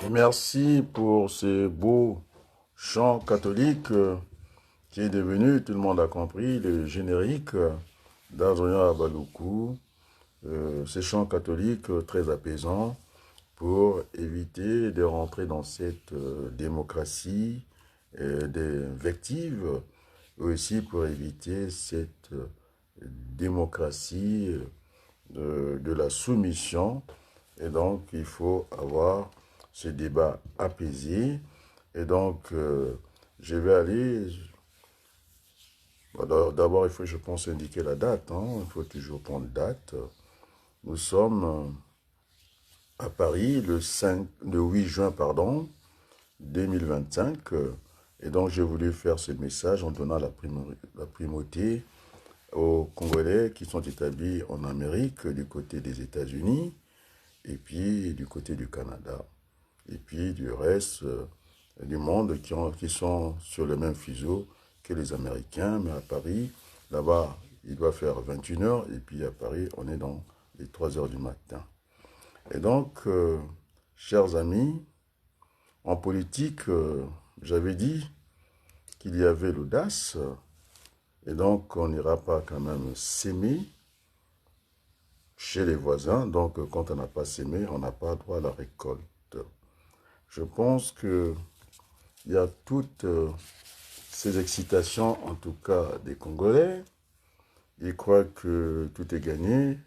Merci pour ce beau chant catholique qui est devenu, tout le monde a compris, le générique d'Adrien Abaloukou. Ce chant catholique très apaisant pour éviter de rentrer dans cette démocratie des vectives, aussi pour éviter cette démocratie de la soumission. Et donc, il faut avoir ce débat apaisé. Et donc, je vais aller. D'abord, il faut, je pense, indiquer la date. Il faut toujours prendre date. Nous sommes à Paris le 8 juin, pardon, 2025. Et donc, j'ai voulu faire ce message en donnant la primauté aux Congolais qui sont établis en Amérique, du côté des États-Unis, et puis du côté du Canada, et puis du reste du monde qui sont sur le même fuseau que les Américains, mais à Paris, là-bas, il doit faire 21 heures, et puis à Paris, on est dans les 3 heures du matin. Et donc, chers amis, en politique, j'avais dit qu'il y avait l'audace, et donc on n'ira pas quand même s'aimer chez les voisins, donc quand on n'a pas sémé, on n'a pas droit à la récolte. Je pense que il y a toutes ces excitations, en tout cas des Congolais. Ils croient que tout est gagné,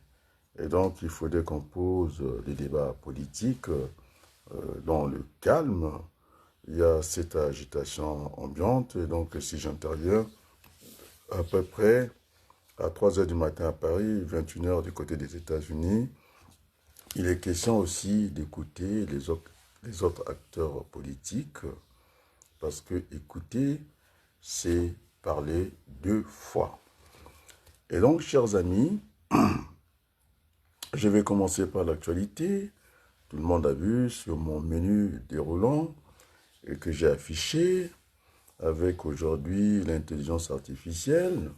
et donc il faudrait qu'on pose des débats politiques dans le calme. Il y a cette agitation ambiante, et donc si j'interviens à peu près à 3 heures du matin à Paris, 21 heures du côté des États-Unis, il est question aussi d'écouter les autres acteurs politiques, parce que écouter, c'est parler deux fois. Et donc, chers amis, je vais commencer par l'actualité. Tout le monde a vu sur mon menu déroulant et que j'ai affiché avec aujourd'hui l'intelligence artificielle.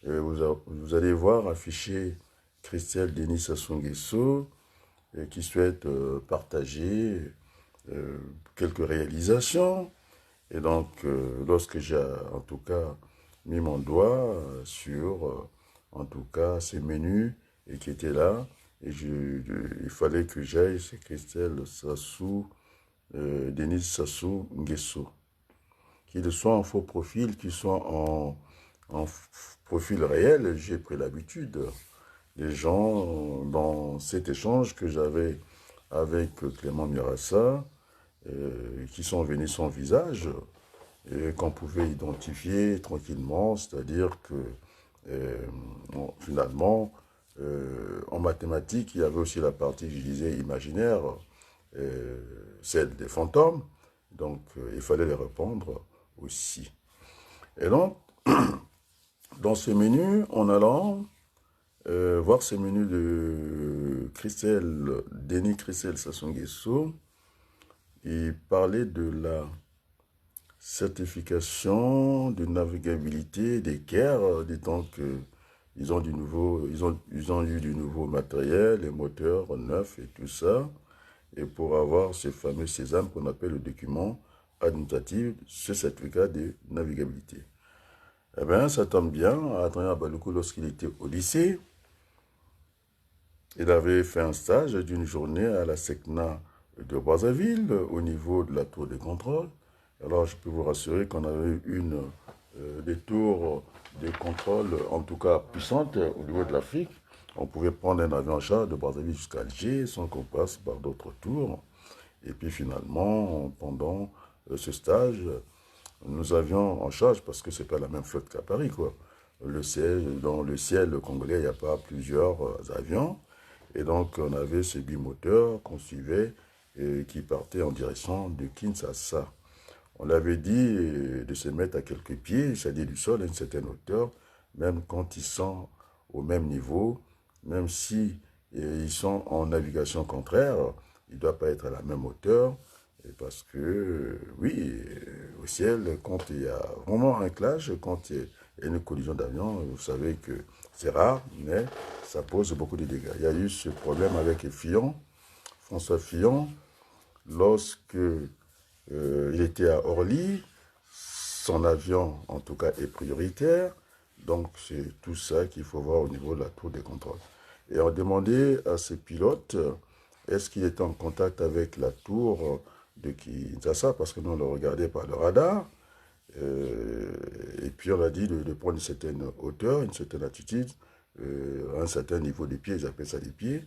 Vous allez voir afficher Christelle Denis Sassou Nguesso qui souhaite partager euh, quelques réalisations. Et donc, lorsque j'ai en tout cas mis mon doigt sur, en tout cas, ces menus et qui étaient là, et il fallait que j'aille chez Christelle Sassou, Denise Sassou Nguesso, qu'ils soient en faux profil, qu'ils soient en profil réel, j'ai pris l'habitude. Les gens, dans cet échange que j'avais avec Clément Mirassa, qui sont venus sans visage, et qu'on pouvait identifier tranquillement, c'est-à-dire que finalement, en mathématiques, il y avait aussi la partie, je disais, imaginaire, celle des fantômes, donc il fallait les répondre aussi. Et donc, dans ce menu, en allant voir ce menu de Denis Christelle Sassou Nguesso, il parlait de la certification de navigabilité des quais, disant que ils ont eu du nouveau matériel, les moteurs neufs et tout ça, et pour avoir ce fameux sésame qu'on appelle le document administratif, ce certificat de navigabilité. Eh bien, ça tombe bien, Adrien Abaloukou, lorsqu'il était au lycée, il avait fait un stage d'une journée à la SECNA de Brazzaville, au niveau de la tour de contrôle. Alors, je peux vous rassurer qu'on avait eu des tours de contrôle, en tout cas puissantes, au niveau de l'Afrique. On pouvait prendre un avion en charge de Brazzaville jusqu'à Alger sans qu'on passe par d'autres tours. Et puis finalement, pendant ce stage, nous avions en charge, parce que c'est pas la même flotte qu'à Paris, quoi. Dans le ciel congolais, il n'y a pas plusieurs avions. Et donc, on avait ces bimoteurs qu'on suivait et qui partaient en direction de Kinshasa. On l'avait dit de se mettre à quelques pieds, c'est-à-dire du sol, à une certaine hauteur, même quand ils sont au même niveau, même si ils sont en navigation contraire, ils ne doivent pas être à la même hauteur, et parce que, oui, au ciel, quand il y a vraiment un clash, quand il y a une collision d'avion, vous savez que c'est rare, mais ça pose beaucoup de dégâts. Il y a eu ce problème avec Fillon, François Fillon, lorsque il était à Orly, son avion, en tout cas, est prioritaire. Donc, c'est tout ça qu'il faut voir au niveau de la tour des contrôles. Et on demandait à ces pilotes, est-ce qu'il était en contact avec la tour de Kinshasa, parce que nous, on le regardait par le radar. Et puis, on a dit de prendre une certaine hauteur, une certaine altitude, un certain niveau des pieds, ils appellent ça des pieds.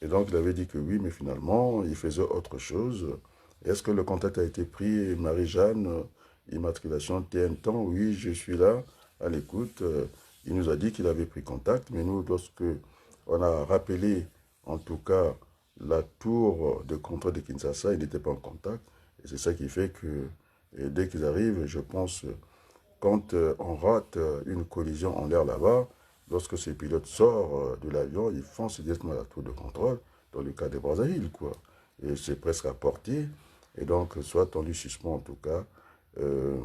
Et donc, il avait dit que oui, mais finalement, il faisait autre chose. Est-ce que le contact a été pris, Marie-Jeanne, immatriculation TN temps? Oui, je suis là, à l'écoute. Il nous a dit qu'il avait pris contact, mais nous, lorsque on a rappelé, en tout cas, la tour de contrôle de Kinshasa, il n'était pas en contact. Et c'est ça qui fait que, dès qu'ils arrivent, je pense, quand on rate une collision en l'air là-bas, lorsque ces pilotes sortent de l'avion, ils foncent directement à la tour de contrôle, dans le cas de Brazzaville, quoi. Et c'est presque à portée. Et donc, soit on lui suspend en tout cas euh,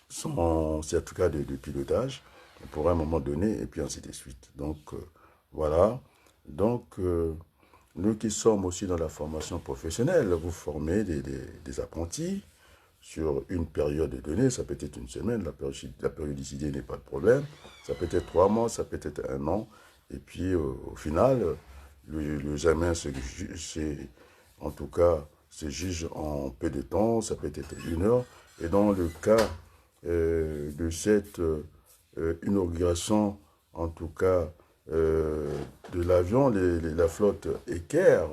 son certificat de pilotage pour un moment donné, et puis ainsi de suite. Donc, voilà. Donc, nous qui sommes aussi dans la formation professionnelle, vous formez des apprentis sur une période donnée, ça peut être une semaine, la périodicité n'est pas de problème, ça peut être 3 mois, ça peut être 1 an, et puis au final, l'examen, en tout cas, se juge en peu de temps, ça peut être 1 heure, et dans le cas de cette inauguration, en tout cas, de l'avion, la flotte Équerre,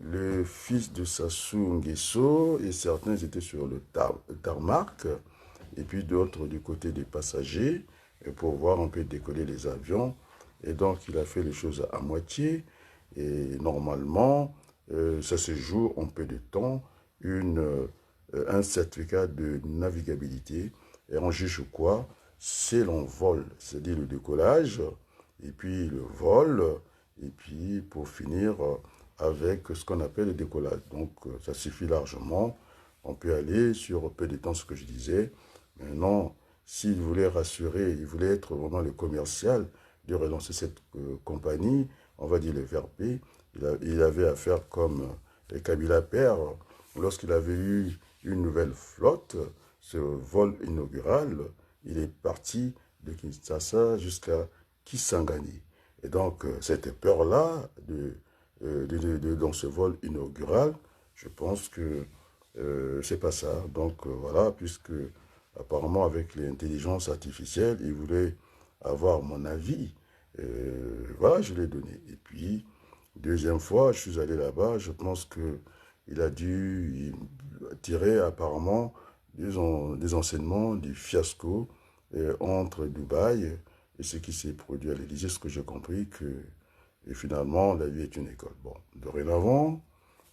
le fils de Sassou Nguesso et certains étaient sur le tarmac et puis d'autres du côté des passagers pour voir un peu décoller les avions. Et donc il a fait les choses à moitié et normalement ça se joue en peu de temps un certificat de navigabilité et on juge quoi? C'est l'envol, c'est-à-dire le décollage et puis le vol et puis pour finir avec ce qu'on appelle le décollage. Donc, ça suffit largement. On peut aller sur peu de temps, ce que je disais. Maintenant, s'il voulait rassurer, il voulait être vraiment le commercial de relancer cette compagnie, on va dire le VRP, il avait à faire comme Kabila Père, lorsqu'il avait eu une nouvelle flotte, ce vol inaugural, il est parti de Kinshasa jusqu'à Kisangani. Et donc, cette peur-là dans ce vol inaugural, je pense que c'est pas ça. Donc voilà, puisque apparemment avec l'intelligence artificielle, il voulait avoir mon avis. Voilà, je l'ai donné. Et puis, deuxième fois, je suis allé là-bas, je pense que il a dû tirer apparemment des enseignements du fiasco entre Dubaï et ce qui s'est produit à l'Élysée, ce que j'ai compris que et finalement, la vie est une école. Bon, dorénavant,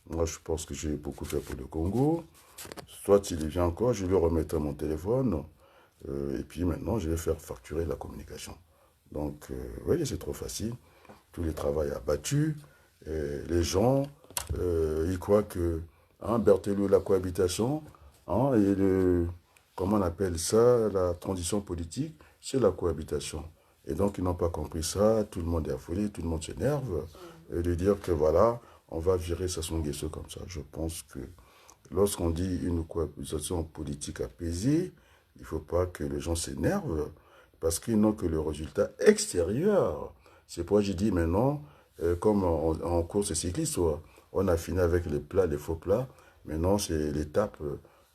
moi je pense que j'ai beaucoup fait pour le Congo. Soit s'il vient encore, je lui remettrai mon téléphone. Et puis maintenant, je vais faire facturer la communication. Donc, vous voyez, c'est trop facile. Tout le travail abattu. Les gens, ils croient que Berthelot, la cohabitation, et comment on appelle ça, la transition politique, c'est la cohabitation. Et donc, ils n'ont pas compris ça, tout le monde est affolé, tout le monde s'énerve, de dire que voilà, on va virer Sassou Nguesso comme ça. Je pense que lorsqu'on dit une cohabitation politique apaisée, il ne faut pas que les gens s'énervent, parce qu'ils n'ont que le résultat extérieur. C'est pourquoi j'ai dit maintenant, comme en course cycliste, on a fini avec les plats, les faux plats, maintenant c'est l'étape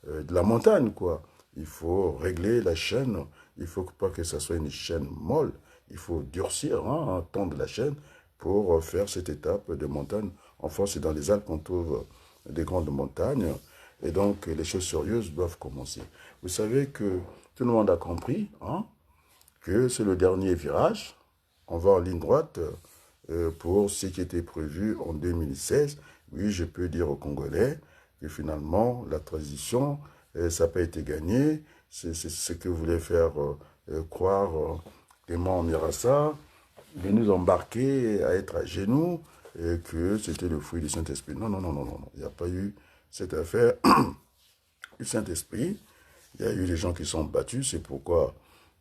de la montagne, quoi. Il faut régler la chaîne, il ne faut pas que ça soit une chaîne molle, il faut durcir, tendre la chaîne pour faire cette étape de montagne. En France, c'est dans les Alpes qu'on trouve des grandes montagnes, et donc les choses sérieuses doivent commencer. Vous savez que tout le monde a compris que c'est le dernier virage, on va en ligne droite pour ce qui était prévu en 2016. Oui, je peux dire aux Congolais que finalement, la transition, ça n'a pas été gagné. C'est ce que voulait faire croire Clément Mirassa, de nous embarquer à être à genoux, et que c'était le fruit du Saint-Esprit. Non, non, non, non, non, non. Il n'y a pas eu cette affaire du Saint-Esprit. Il y a eu des gens qui sont battus. C'est pourquoi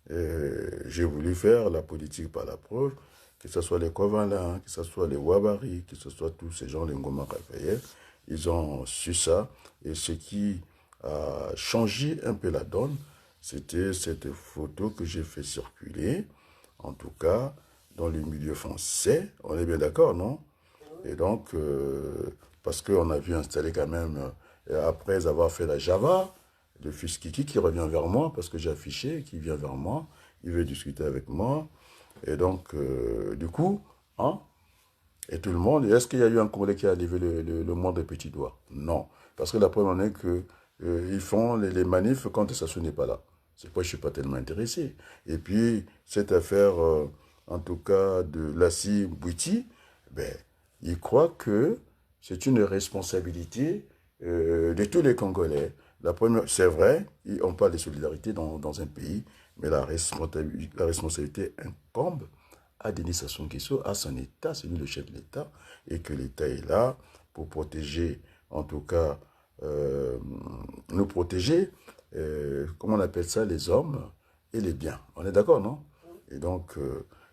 j'ai voulu faire la politique par la preuve, que ce soit les Kovala, que ce soit les Wabari, que ce soit tous ces gens, les Ngoma Raphaël. ils ont su ça. Et ce qui a changé un peu la donne, c'était cette photo que j'ai fait circuler, en tout cas, dans le milieu français. On est bien d'accord, non? Et donc, parce qu'on a vu installer quand même, après avoir fait la Java, le fils Kiki qui revient vers moi, parce que j'ai affiché, qui vient vers moi, il veut discuter avec moi. Et donc, du coup, hein, et tout le monde, est-ce qu'il y a eu un Congolais qui a levé le moindre petit doigt? Non. Parce que la preuve en est que ils font les manifs quand Sassou n'est pas là. C'est pourquoi je ne suis pas tellement intéressé. Et puis, cette affaire, en tout cas, de Lassi Bouiti, ben, il croit que c'est une responsabilité de tous les Congolais. La première, c'est vrai, on parle de solidarité dans un pays, mais la responsabilité incombe à Denis Sassou Nguesso, à son État, c'est lui le chef de l'État, et que l'État est là pour protéger, en tout cas, nous protéger, comment on appelle ça, les hommes et les biens. On est d'accord, non? Et donc,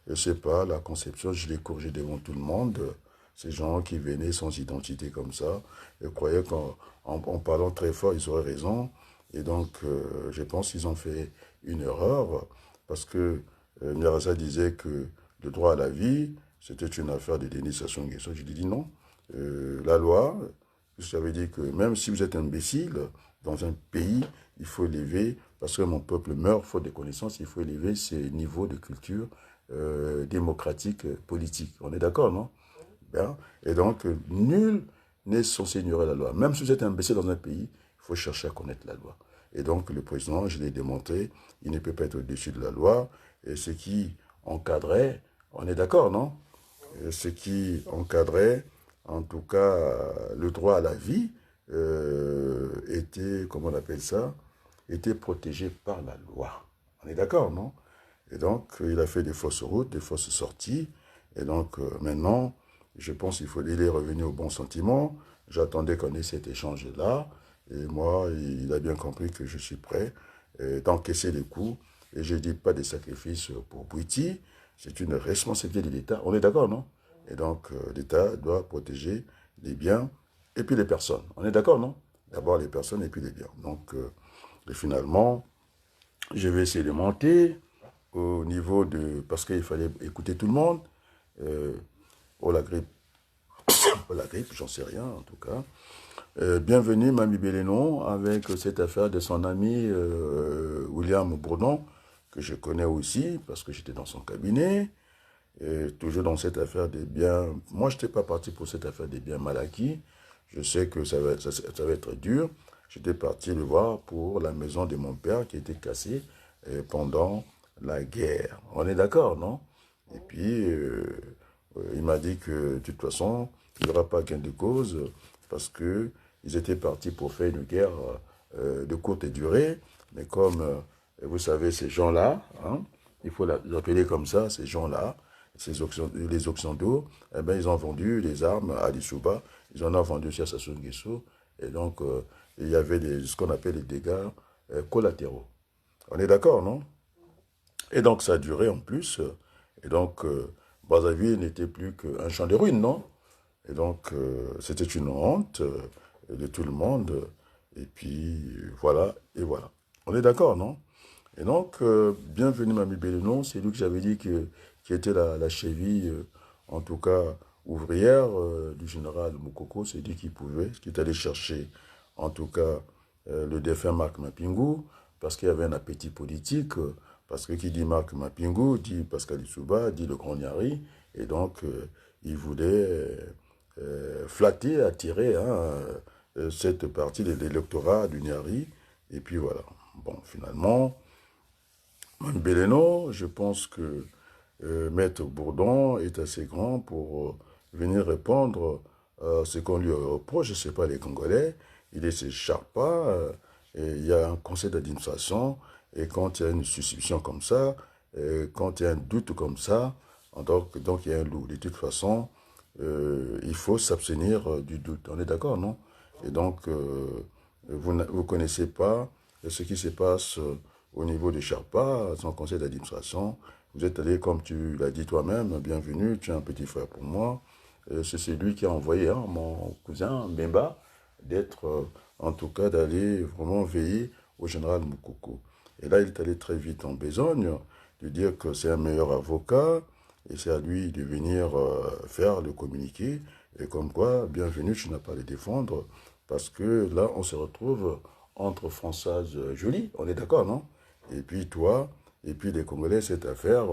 je ne sais pas, la conception, je l'ai corrigée devant tout le monde. Ces gens qui venaient sans identité comme ça, et croyaient qu'en parlant très fort, ils auraient raison. Et donc, je pense qu'ils ont fait une erreur, parce que Nyarasa disait que le droit à la vie, c'était une affaire de Denis Sassou Nguesso. Je lui ai dit non. La loi, ça veut dire que même si vous êtes imbécile, dans un pays, il faut élever, parce que mon peuple meurt faute de connaissances, il faut élever ses niveaux de culture démocratique, politique. On est d'accord, non? Bien. Et donc, nul n'est censé ignorer la loi. Même si vous êtes imbécile dans un pays, il faut chercher à connaître la loi. Et donc, le président, je l'ai démontré, il ne peut pas être au-dessus de la loi. Et ce qui encadrait, on est d'accord, non? Et ce qui encadrait, en tout cas, le droit à la vie, était, comment on appelle ça, était protégé par la loi. On est d'accord, non? Et donc, il a fait des fausses routes, des fausses sorties. Et donc, maintenant, je pense il est revenu au bon sentiment. J'attendais qu'on ait cet échange-là. Et moi, il a bien compris que je suis prêt d'encaisser les coups. Et je ne dis pas des sacrifices pour Bouiti. C'est une responsabilité de l'État. On est d'accord, non? Et donc, l'État doit protéger les biens et puis les personnes. On est d'accord, non? D'abord les personnes et puis les biens. Donc, et finalement, je vais essayer de monter au niveau de... Parce qu'il fallait écouter tout le monde. Oh, la grippe. Pas la grippe, j'en sais rien en tout cas. Bienvenue, Mamie Bélénon, avec cette affaire de son ami William Bourdon, que je connais aussi, parce que j'étais dans son cabinet. Et toujours dans cette affaire des biens. Moi, je n'étais pas parti pour cette affaire des biens mal acquis. Je sais que ça va être dur. J'étais parti le voir pour la maison de mon père qui était cassée pendant la guerre. On est d'accord, non? Et puis, il m'a dit que de toute façon, il n'y aura pas gain de cause parce que ils étaient partis pour faire une guerre de courte durée. Mais comme, vous savez, ces gens-là, hein, il faut les appeler comme ça, ces gens-là, les Occidentaux, eh ben, ils ont vendu les armes à Lissouba, ils en ont vendu aussi à Sassou Nguesso, et donc il y avait ce qu'on appelle les dégâts collatéraux. On est d'accord, non? Et donc ça a duré en plus, et donc Brazzaville n'était plus qu'un champ de ruines, non? Et donc c'était une honte de tout le monde, et puis voilà, et voilà. On est d'accord, non? Et donc, bienvenue Mamie Bélénon, c'est lui que j'avais dit qui était la cheville, en tout cas ouvrière du général Moukoko, c'est lui qui est allé chercher, en tout cas, le défunt Marc Mapingou, parce qu'il y avait un appétit politique, parce que qui dit Marc Mapingou, dit Pascal Lissouba, dit le Grand Nyari, et donc, il voulait flatter, attirer hein, cette partie de l'électorat du Nyari, et puis voilà. Bon, finalement, Béléno, je pense que Maître Bourdon est assez grand pour venir répondre à ce qu'on lui reproche. Je ne sais pas, les Congolais, il ne s'échappe pas. Et il y a un conseil d'administration et quand il y a une suspicion comme ça, quand il y a un doute comme ça, donc il y a un loup. De toute façon, il faut s'abstenir du doute. On est d'accord, non? Et donc, vous ne connaissez pas ce qui se passe au niveau de Sharpa, son conseil d'administration. Vous êtes allé, comme tu l'as dit toi-même, bienvenue, tu es un petit frère pour moi. c'est celui qui a envoyé mon cousin Mbemba d'être, en tout cas, d'aller vraiment veiller au général Moukoko. Et là, il est allé très vite en besogne, de dire que c'est un meilleur avocat, et c'est à lui de venir faire le communiqué, et comme quoi, bienvenue, tu n'as pas à les défendre, parce que là, on se retrouve entre Françoise Joly, on est d'accord, non? Et puis toi, et puis les Congolais, cette affaire,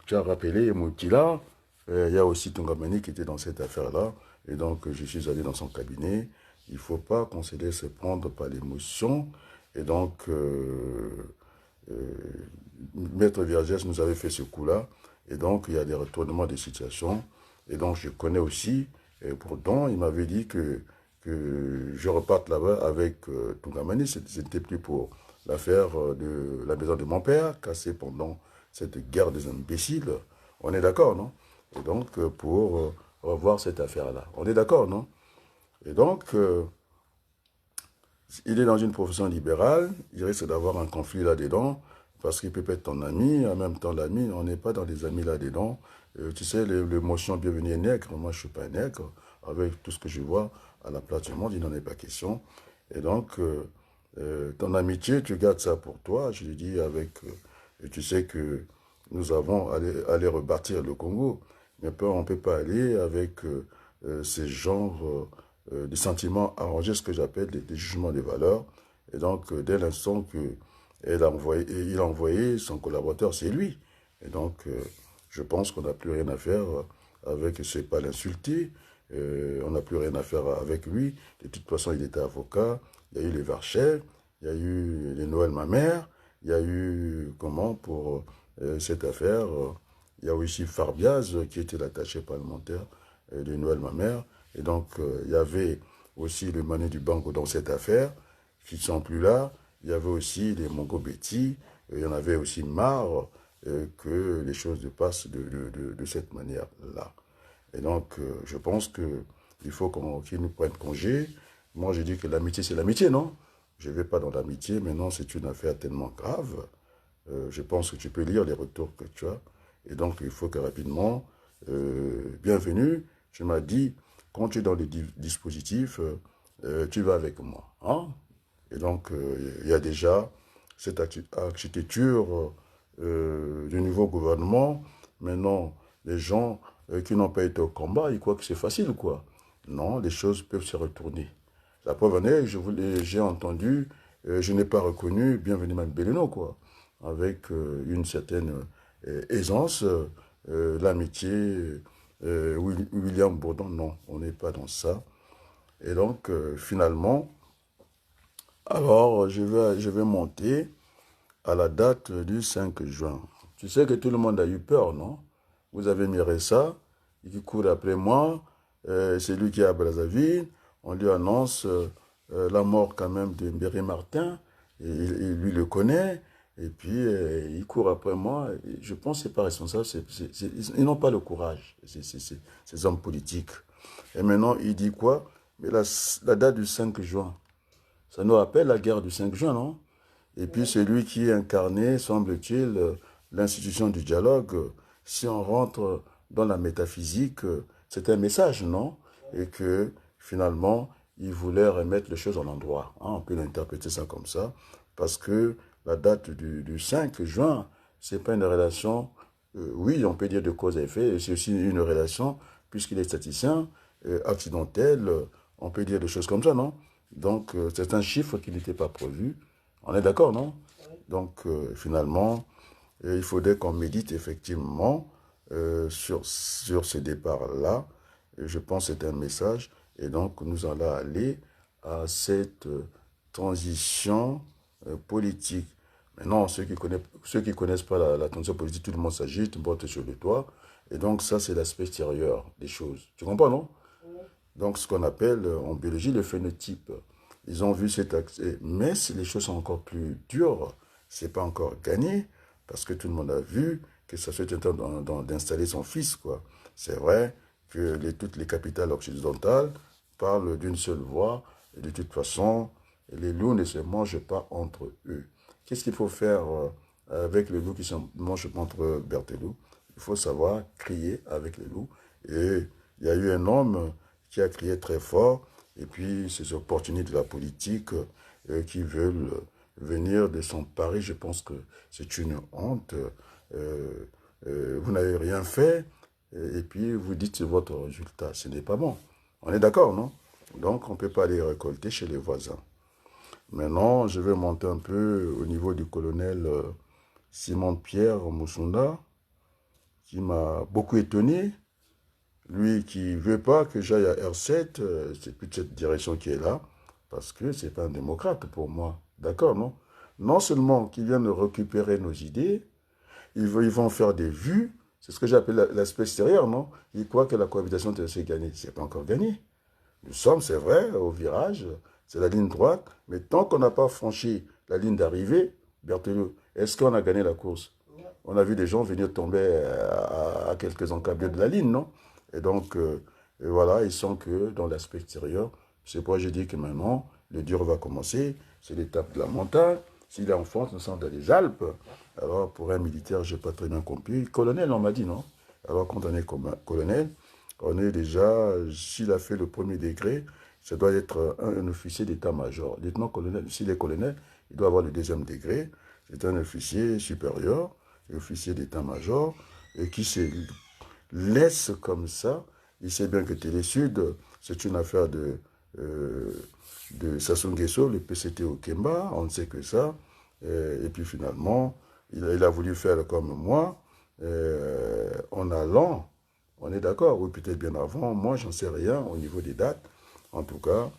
tu as rappelé Moutila, il y a aussi Tungamani qui était dans cette affaire-là, et donc je suis allé dans son cabinet. Il ne faut pas qu'on se laisse prendre par l'émotion, et donc euh, Maître Vergès nous avait fait ce coup-là, et donc il y a des retournements de situation, et donc je connais aussi, et pourtant il m'avait dit que je reparte là-bas avec Tungamani, c'était plus pour l'affaire de la maison de mon père, cassée pendant cette guerre des imbéciles. On est d'accord, non? Et donc, pour revoir cette affaire-là. On est d'accord, non? Et donc, il est dans une profession libérale, il risque d'avoir un conflit là-dedans, parce qu'il peut être ton ami, en même temps l'ami, on n'est pas dans des amis là-dedans. Tu sais, l'émotion bienvenue est nègre, moi je ne suis pas nègre, avec tout ce que je vois à la place du monde, il n'en est pas question. Et donc, ton amitié, tu gardes ça pour toi, je lui dis avec, et tu sais que nous avons allé rebâtir le Congo, mais on ne peut pas aller avec ces genres des sentiments arrangés, ce que j'appelle des jugements de valeur. Et donc, dès l'instant que il a envoyé son collaborateur, c'est lui. Et donc, je pense qu'on n'a plus rien à faire avec, je sais pas l'insulter, on n'a plus rien à faire avec lui. De toute façon, il était avocat, il y a eu les Varchères, il y a eu les Noël ma mère, il y a eu, comment, pour cette affaire, il y a aussi Farbiaz, qui était l'attaché parlementaire de Noël ma mère. Et donc, il y avait aussi le Mané du Banco dans cette affaire, qui ne sont plus là. Il y avait aussi les Mongo Betty. Il y en avait aussi marre que les choses se passent de cette manière-là. Et donc, je pense qu'il faut qu'ils nous prennent congé. Moi, je dis que l'amitié, c'est l'amitié, non? Je ne vais pas dans l'amitié, mais non, c'est une affaire tellement grave. Je pense que tu peux lire les retours que tu as. Et donc, il faut que rapidement, bienvenue, tu m'as dit, quand tu es dans les dispositifs, tu vas avec moi. Hein? Et donc, il y a déjà cette architecture du nouveau gouvernement. Maintenant, les gens qui n'ont pas été au combat, ils croient que c'est facile, quoi. Non, les choses peuvent se retourner. La preuve en est, j'ai entendu, je n'ai pas reconnu Bienvenue Beleno, quoi. Avec une certaine aisance, l'amitié, William Bourdon, non, on n'est pas dans ça. Et donc, finalement, alors, je vais monter à la date du 5 juin. Tu sais que tout le monde a eu peur, non? Vous avez miré ça, qui court après moi, c'est lui qui est à Brazzaville, on lui annonce la mort quand même de Mbéré Martin, et il lui le connaît, et puis il court après moi, et je pense que ce n'est pas responsable, ils n'ont pas le courage, ces hommes politiques. Et maintenant, il dit quoi? Mais la date du 5 juin, ça nous rappelle la guerre du 5 juin, non? Et puis celui qui incarnait, semble-t-il, l'institution du dialogue, si on rentre dans la métaphysique, c'est un message, non? Et que finalement, il voulait remettre les choses en endroit. Hein, on peut l'interpréter ça comme ça, parce que la date du 5 juin, c'est pas une relation, oui, on peut dire de cause à effet, c'est aussi une relation, puisqu'il est statisticien, accidentelle, on peut dire des choses comme ça, non? Donc, c'est un chiffre qui n'était pas prévu. On est d'accord, non? Donc, finalement, il faudrait qu'on médite effectivement sur ce départ-là. Je pense que c'est un message. Et donc, nous allons aller à cette transition politique. Maintenant, ceux qui connaissent pas la transition politique, tout le monde s'agite, botte sur le toit. Et donc, ça, c'est l'aspect extérieur des choses. Tu comprends, non? Donc, ce qu'on appelle en biologie le phénotype. Ils ont vu cet accès. Mais si les choses sont encore plus dures, c'est pas encore gagné, parce que tout le monde a vu que ça fait un temps d'installer son fils, quoi. C'est vrai que toutes les capitales occidentales parlent d'une seule voix, et de toute façon, les loups ne se mangent pas entre eux. Qu'est-ce qu'il faut faire avec les loups qui se mangent entre Berthelou? Il faut savoir crier avec les loups, et il y a eu un homme qui a crié très fort, et puis ces opportunistes de la politique qui veulent venir de s'emparer, je pense que c'est une honte. Vous n'avez rien fait, et puis vous dites c'est votre résultat. Ce n'est pas bon. On est d'accord, non? Donc on ne peut pas aller récolter chez les voisins. Maintenant, je vais monter un peu au niveau du colonel Simon-Pierre Moussunda, qui m'a beaucoup étonné. Lui qui ne veut pas que j'aille à R7, c'est plus de cette direction qui est là, parce que c'est pas un démocrate pour moi. D'accord, non? Non seulement qu'ils viennent récupérer nos idées, ils vont faire des vues, c'est ce que j'appelle l'aspect extérieur, non? Ils croient que la cohabitation est gagnée. C'est pas encore gagné. Nous sommes, c'est vrai, au virage, c'est la ligne droite, mais tant qu'on n'a pas franchi la ligne d'arrivée, Berthelot, est-ce qu'on a gagné la course? On a vu des gens venir tomber à quelques encablures de la ligne, non? Et donc, et voilà, ils sont que dans l'aspect extérieur. C'est pourquoi je dis que maintenant, le dur va commencer. C'est l'étape de la montagne. S'il est en France, nous sommes dans les Alpes. Alors, pour un militaire, je n'ai pas très bien compris. Colonel, on m'a dit, non? Alors, quand on est colonel, on est déjà, s'il a fait le premier degré, ça doit être un officier d'état-major. Lieutenant-colonel, s'il est colonel, il doit avoir le deuxième degré. C'est un officier supérieur, officier d'état-major, et qui se laisse comme ça. Il sait bien que Télé-Sud, c'est une affaire de Sassou Nguesso, le PCT au Kemba, on ne sait que ça. Et puis finalement, il a voulu faire comme moi, en allant, on est d'accord, ou peut-être bien avant, moi j'en sais rien au niveau des dates. En tout cas,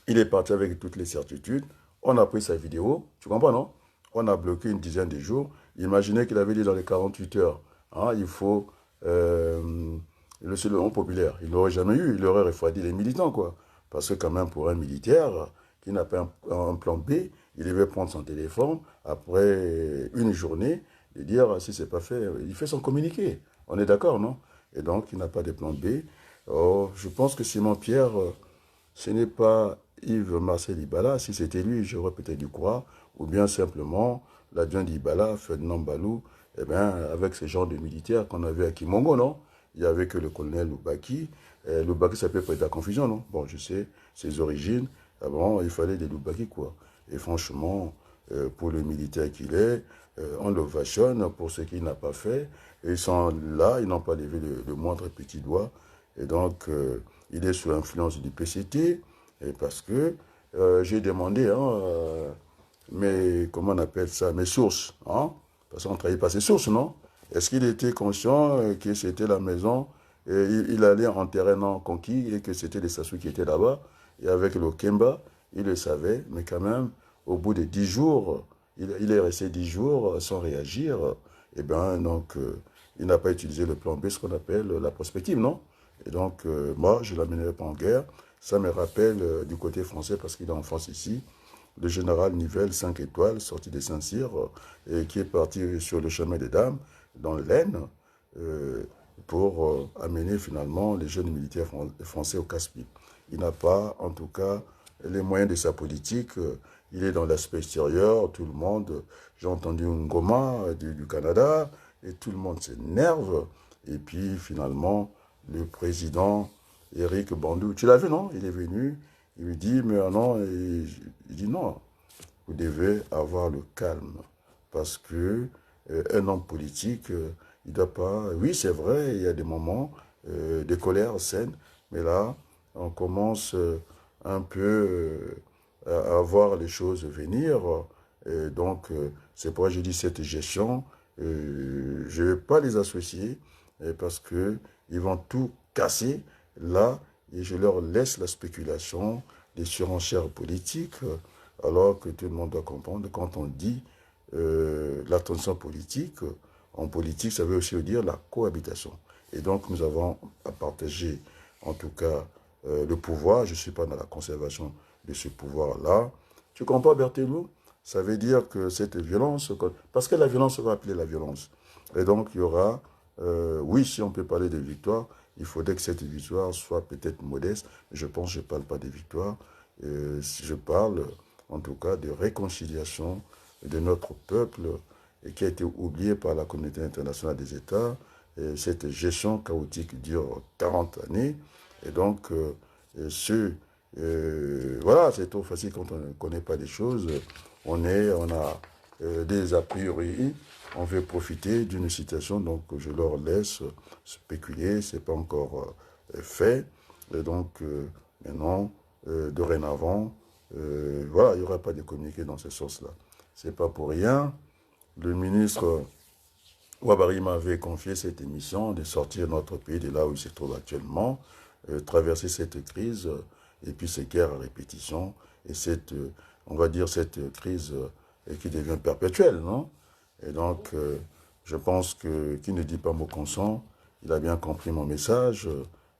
il est parti avec toutes les certitudes. On a pris sa vidéo, tu comprends, non? On a bloqué une dizaine de jours. Imaginez qu'il avait dit dans les 48 heures, hein, il faut le slogan populaire. Il n'aurait jamais eu, il aurait refroidi les militants, quoi. Parce que quand même, pour un militaire qui n'a pas un plan B, il devait prendre son téléphone après une journée et dire, si c'est pas fait, il fait son communiqué. On est d'accord, non? Et donc, il n'a pas de plan B. Oh, je pense que Simon Pierre, ce n'est pas Yves Marcel Ibala. Si c'était lui, j'aurais peut-être dû croire. Ou bien simplement l'adjoint d'Ibala, Ferdinand Balou, eh bien, avec ce genre de militaires qu'on avait à Kimongo, non? Il n'y avait que le colonel Loubaki. Loubaki, ça peut prêter à confusion, non? Bon, je sais, ses origines. Avant, il fallait des Loubaki, quoi. Et franchement, pour le militaire qu'il est, on le vachonne pour ce qu'il n'a pas fait. Et ils sont là, ils n'ont pas levé le moindre petit doigt. Et donc, il est sous l'influence du PCT, et parce que j'ai demandé, hein, mais comment on appelle ça, mes sources, hein, parce qu'on ne travaille pas ses sources, non? Est-ce qu'il était conscient que c'était la maison, et il allait en terrain non conquis, et que c'était les Sassou qui étaient là-bas, et avec le Kemba, il le savait, mais quand même, au bout de 10 jours, il est resté 10 jours sans réagir, et bien, donc, il n'a pas utilisé le plan B, ce qu'on appelle la prospective, non? Et donc, moi, je ne l'amènerai pas en guerre. Ça me rappelle du côté français, parce qu'il est en France ici, le général Nivelle, 5 étoiles, sorti de Saint-Cyr, et qui est parti sur le chemin des dames, dans l'Aisne, pour amener finalement les jeunes militaires français au Casse-Pipe. Il n'a pas, en tout cas, les moyens de sa politique. Il est dans l'aspect extérieur, tout le monde. J'ai entendu un Ngoma du Canada, et tout le monde s'énerve. Et puis, finalement, le président Éric Bandou, tu l'as vu, non? Il est venu, il lui dit, mais non, il dit non, vous devez avoir le calme. Parce que un homme politique, il ne doit pas... Oui, c'est vrai, il y a des moments de colère saine, mais là, on commence un peu à voir les choses venir. Et donc, c'est pourquoi je dis cette gestion, je ne vais pas les associer parce qu'ils vont tout casser là et je leur laisse la spéculation, les surenchères politiques, alors que tout le monde doit comprendre quand on dit l'attention politique, en politique, ça veut aussi dire la cohabitation. Et donc, nous avons à partager, en tout cas, le pouvoir. Je ne suis pas dans la conservation de ce pouvoir-là. Tu comprends, Berthelot? Ça veut dire que cette violence, parce que la violence va appeler la violence. Et donc, il y aura, oui, si on peut parler de victoire, il faudrait que cette victoire soit peut-être modeste. Je pense que je ne parle pas de victoire. Si je parle, en tout cas, de réconciliation de notre peuple et qui a été oublié par la communauté internationale des États. cette gestion chaotique dure 40 années. Et donc, voilà, c'est trop facile quand on ne connaît pas des choses. On a des a priori, on veut profiter d'une situation, donc je leur laisse spéculer, c'est pas encore fait. Et donc, maintenant, dorénavant, voilà, il n'y aura pas de communiqué dans ce sens-là. C'est pas pour rien. Le ministre Ouabari m'avait confié cette émission de sortir notre pays de là où il se trouve actuellement, traverser cette crise et puis ces guerres à répétition et cette, on va dire, cette crise qui devient perpétuelle, non? Et donc, je pense que qui ne dit pas mot consent, il a bien compris mon message.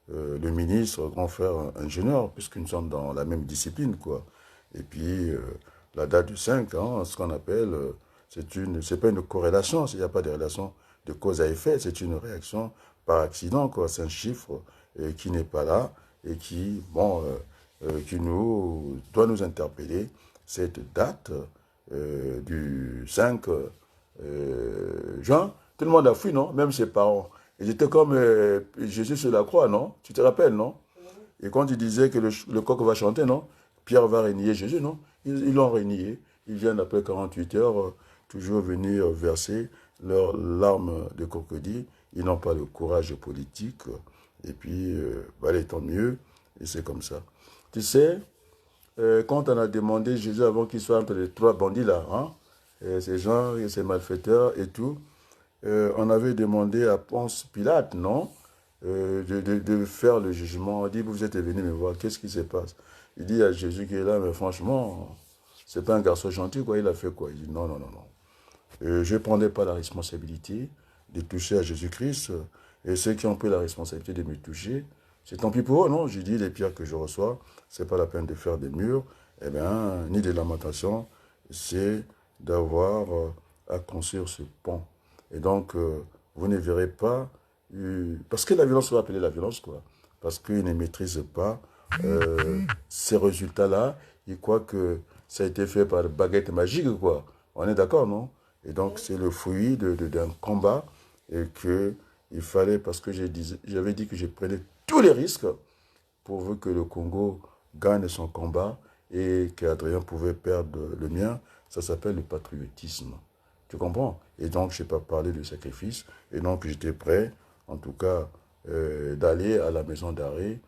Le ministre, grand frère ingénieur, puisque nous sommes dans la même discipline, quoi. Et puis, la date du 5, hein, ce qu'on appelle, c'est pas une corrélation, il n'y a pas de relation de cause à effet, c'est une réaction par accident, quoi. C'est un chiffre qui n'est pas là et qui, bon, qui doit nous interpeller. Cette date du 5 juin, tout le monde a fui, non? Même ses parents. Ils étaient comme Jésus sur la croix, non? Tu te rappelles, non? Et quand il disait que le coq va chanter, non? Pierre va renier Jésus, non? Ils l'ont renié. Ils viennent après 48 heures toujours venir verser leurs larmes de crocodile. Ils n'ont pas le courage politique. Et puis, allez, tant mieux. Et c'est comme ça. Tu sais, quand on a demandé Jésus avant qu'il soit entre les trois bandits là, hein, ces gens, ces malfaiteurs et tout, on avait demandé à Ponce Pilate, non, de faire le jugement. On dit, vous êtes venu me voir, qu'est-ce qui se passe? Il dit à Jésus qui est là, mais franchement, c'est pas un garçon gentil, quoi, il a fait quoi? Il dit, non, non, non, non. Je ne prendrai pas la responsabilité de toucher à Jésus-Christ, et ceux qui ont pris la responsabilité de me toucher, c'est tant pis pour eux, non? J'ai dit, les pierres que je reçois, c'est pas la peine de faire des murs, eh bien, ni des lamentations, c'est d'avoir à construire ce pont. Et donc, vous ne verrez pas, parce que la violence va appeler la violence, quoi. Parce qu'ils ne maîtrisent pas ces résultats-là. Ils croient que ça a été fait par baguette magique, quoi. On est d'accord, non? Et donc, c'est le fruit d'un combat et que il fallait, parce que j'avais dit que je prenais tous les risques pourvu que le Congo gagne son combat et qu'Adrien pouvait perdre le mien. Ça s'appelle le patriotisme. Tu comprends? Et donc, je n'ai pas parlé de sacrifice. Et donc, j'étais prêt, en tout cas, d'aller à la maison d'arrêt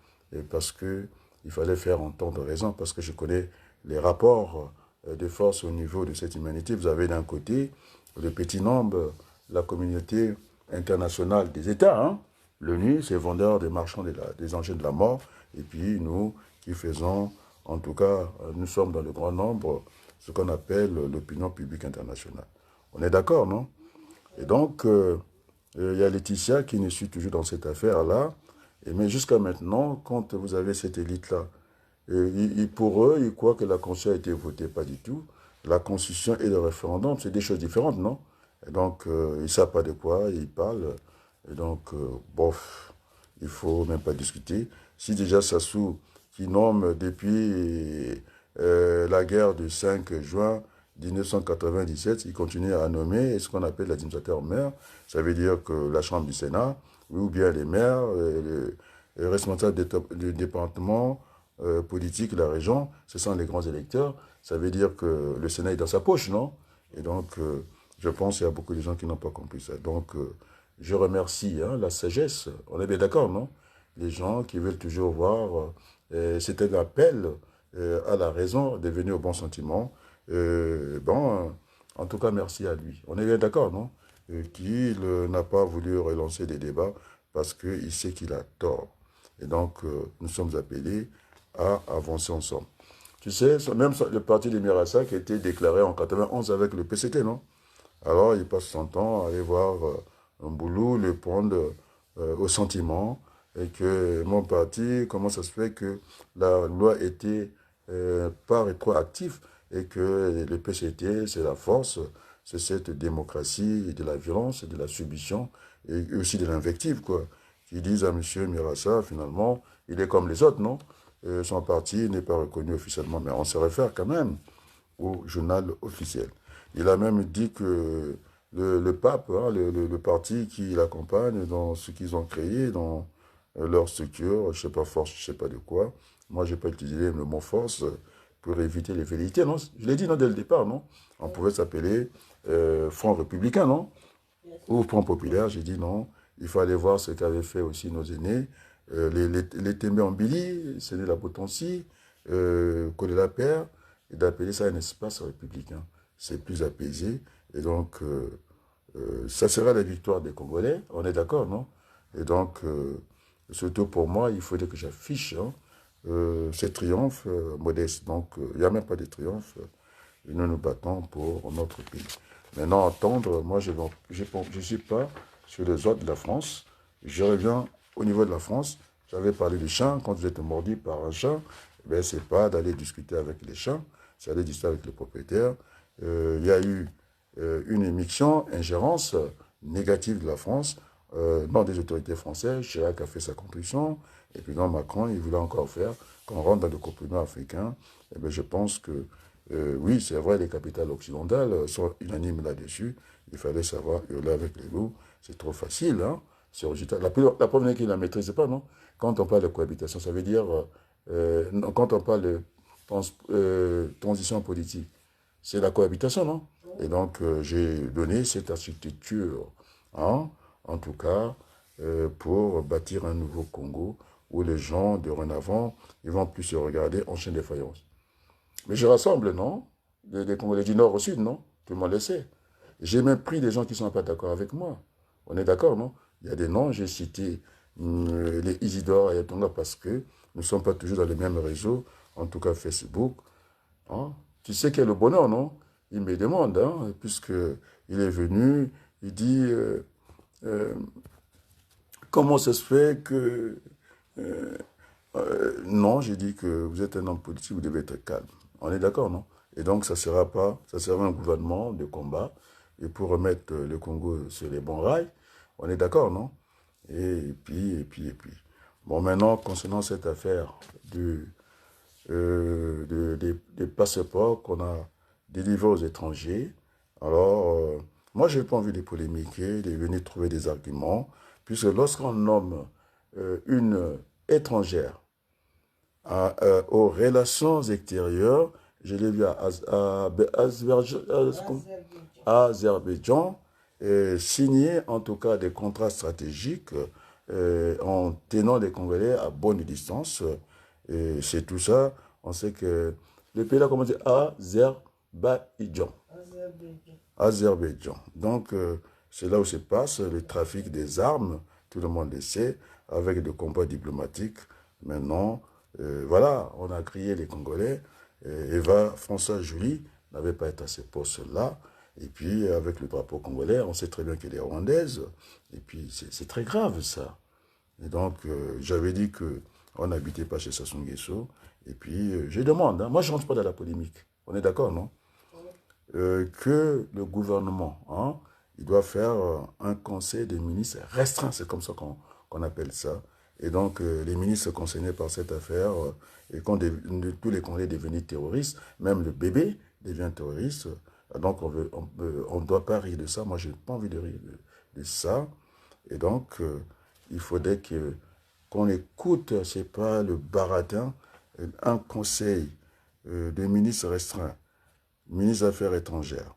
parce qu'il fallait faire entendre raison, parce que je connais les rapports de force au niveau de cette humanité. Vous avez d'un côté le petit nombre, la communauté internationale des États, hein? L'ONU, c'est vendeur des marchands des engins de la mort. Et puis, nous qui faisons, en tout cas, nous sommes dans le grand nombre, ce qu'on appelle l'opinion publique internationale. On est d'accord, non? Et donc, il y a Laetitia qui nous suit toujours dans cette affaire-là. Mais jusqu'à maintenant, quand vous avez cette élite-là, pour eux, ils croient que la Constitution a été votée. Pas du tout. La Constitution et le référendum, c'est des choses différentes, non? Et donc, ils ne savent pas de quoi ils parlent. Et donc, bof, il ne faut même pas discuter. Si déjà Sassou, qui nomme depuis la guerre du 5 juin 1997, il continue à nommer ce qu'on appelle l'administrateur maire. Ça veut dire que la Chambre du Sénat, ou bien les maires, les responsables du département politique de la région, ce sont les grands électeurs. Ça veut dire que le Sénat est dans sa poche, non? Et donc, je pense qu'il y a beaucoup de gens qui n'ont pas compris ça. Donc, je remercie la sagesse. On est bien d'accord, non? Les gens qui veulent toujours voir, c'est un appel à la raison de venir au bon sentiment. Bon, en tout cas, merci à lui. On est bien d'accord, non? Qu'il n'a pas voulu relancer des débats parce qu'il sait qu'il a tort. Et donc, nous sommes appelés à avancer ensemble. Tu sais, même le parti de Mirassa qui a été déclaré en 91 avec le PCT, non? Alors, il passe son temps à aller voir un boulot, le prendre au sentiment, et que mon parti, comment ça se fait que la loi était pas rétroactive, et que le PCT, c'est la force, c'est cette démocratie de la violence, de la submission, et aussi de l'invective, quoi. Qui disent à M. Mirassa, finalement, il est comme les autres, non? Son parti n'est pas reconnu officiellement, mais on se réfère quand même au journal officiel. Il a même dit que le pape, hein, le parti qui l'accompagne dans ce qu'ils ont créé, dans leur structure, je ne sais pas force, je ne sais pas de quoi. Moi, je n'ai pas utilisé le mot force pour éviter les velléités, non? Je l'ai dit non, dès le départ, non? On pouvait s'appeler Front républicain, non? Ou Front populaire, j'ai dit non. Il fallait voir ce qu'avaient fait aussi nos aînés. Les Témé en Billy, Séné la Potency, Collé la Paire, et d'appeler ça un espace républicain. C'est plus apaisé. Et donc, ça sera la victoire des Congolais, on est d'accord, non? Et donc, surtout pour moi, il faudrait que j'affiche hein, ces triomphes modestes. Donc, il n'y a même pas de triomphe. Nous nous battons pour notre pays. Maintenant, entendre, moi, je ne suis pas sur les autres de la France. Je reviens au niveau de la France. J'avais parlé du chat. Quand vous êtes mordu par un chat, ben, ce n'est pas d'aller discuter avec les chats, c'est d'aller discuter avec les propriétaires. Il y a eu une émission, ingérence négative de la France dans des autorités françaises. Chirac a fait sa contribution. Et puis, dans Macron, il voulait encore faire. Quand on rentre dans le continent africain, eh bien, je pense que oui, c'est vrai, les capitales occidentales sont unanimes là-dessus. Il fallait savoir hurler avec les loups. C'est trop facile, hein. La preuve n'est qu'ils ne la maîtrisent pas, non? Quand on parle de cohabitation, ça veut dire, quand on parle de transition politique, c'est la cohabitation, non? Et donc, j'ai donné cette architecture, hein, en tout cas, pour bâtir un nouveau Congo où les gens, dorénavant, ils vont plus se regarder en chaîne de faïence. Mais je rassemble, non? Des Congolais du nord au sud, non? Tout le monde le sait. J'ai même pris des gens qui ne sont pas d'accord avec moi. On est d'accord, non? Il y a des noms, j'ai cité les Isidore et Tonga parce que nous ne sommes pas toujours dans les mêmes réseaux, en tout cas Facebook. Hein? Tu sais quel est le bonheur, non? Il me demande, hein, puisque il est venu, il dit euh, comment ça se fait que non, j'ai dit que vous êtes un homme politique, vous devez être calme. On est d'accord, non? Et donc, ça sera pas, ça sera un gouvernement de combat. Et pour remettre le Congo sur les bons rails, on est d'accord, non? Et puis. Bon, maintenant, concernant cette affaire des passeports qu'on a délivrés aux étrangers, alors, moi, je n'ai pas envie de polémiquer, de venir trouver des arguments, puisque lorsqu'on nomme une étrangère aux relations extérieures, je l'ai vu à Azerbaïdjan, signer en tout cas des contrats stratégiques en tenant les Congolais à bonne distance. Et c'est tout ça. On sait que le pays là, comment dire, Azerbaïdjan. Azerbaïdjan. Donc, c'est là où se passe le trafic des armes, tout le monde le sait, avec des combats diplomatiques. Maintenant, voilà, on a crié les Congolais. Eva François Julie n'avait pas été à ce poste-là. Et puis, avec le drapeau congolais, on sait très bien qu'elle est rwandaise. Et puis, c'est très grave, ça. Et donc, j'avais dit qu'on n'habitait pas chez Sassou Nguesso. Et puis, je demande, hein, moi, je ne rentre pas dans la polémique. On est d'accord, non? Que le gouvernement, hein, il doit faire un conseil des ministres restreint, c'est comme ça qu'on appelle ça. Et donc, les ministres concernés par cette affaire, et quand tous les Congolais devenus terroristes, même le bébé devient terroriste, donc on ne doit pas rire de ça. Moi, je n'ai pas envie de rire de ça. Et donc, il faudrait qu'on écoute, c'est pas le baratin, un conseil de ministres restreints, ministre des Affaires étrangères,